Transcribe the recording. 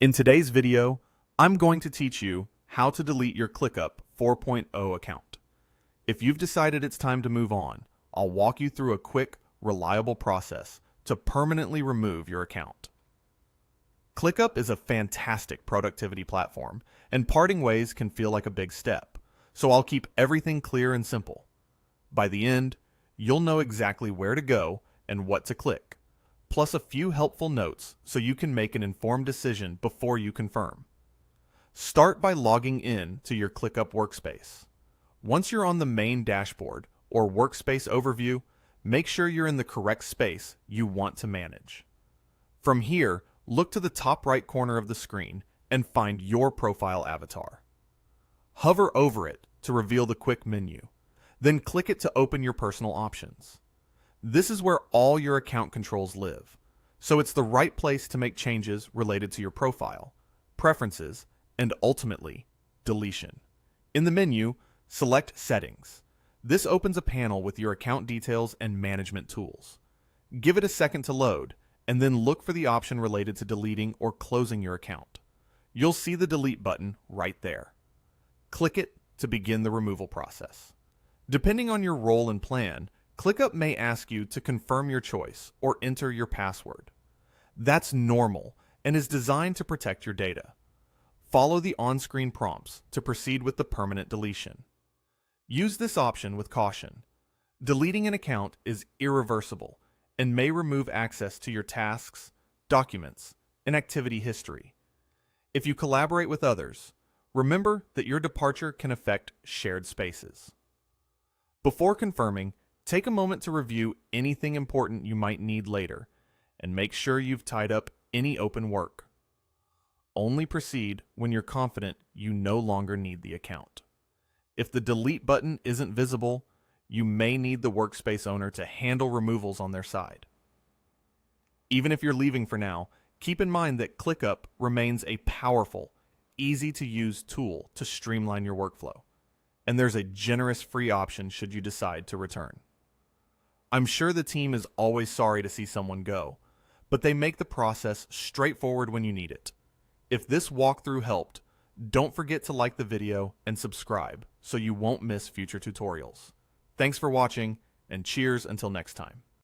In today's video, I'm going to teach you how to delete your ClickUp 4.0 account. If you've decided it's time to move on, I'll walk you through a quick, reliable process to permanently remove your account. ClickUp is a fantastic productivity platform, and parting ways can feel like a big step, so I'll keep everything clear and simple. By the end, you'll know exactly where to go and what to click, plus a few helpful notes so you can make an informed decision before you confirm. Start by logging in to your ClickUp workspace. Once you're on the main dashboard or workspace overview, make sure you're in the correct space you want to manage. From here, look to the top right corner of the screen and find your profile avatar. Hover over it to reveal the quick menu, then click it to open your personal options. This is where all your account controls live, so it's the right place to make changes related to your profile, preferences, and ultimately, deletion. In the menu, select Settings. This opens a panel with your account details and management tools. Give it a second to load, and then look for the option related to deleting or closing your account. You'll see the Delete button right there. Click it to begin the removal process. Depending on your role and plan, ClickUp may ask you to confirm your choice or enter your password. That's normal and is designed to protect your data. Follow the on-screen prompts to proceed with the permanent deletion. Use this option with caution. Deleting an account is irreversible and may remove access to your tasks, documents, and activity history. If you collaborate with others, remember that your departure can affect shared spaces. Before confirming, take a moment to review anything important you might need later, and make sure you've tied up any open work. Only proceed when you're confident you no longer need the account. If the delete button isn't visible, you may need the workspace owner to handle removals on their side. Even if you're leaving for now, keep in mind that ClickUp remains a powerful, easy-to-use tool to streamline your workflow, and there's a generous free option should you decide to return. I'm sure the team is always sorry to see someone go, but they make the process straightforward when you need it. If this walkthrough helped, don't forget to like the video and subscribe so you won't miss future tutorials. Thanks for watching, and cheers until next time.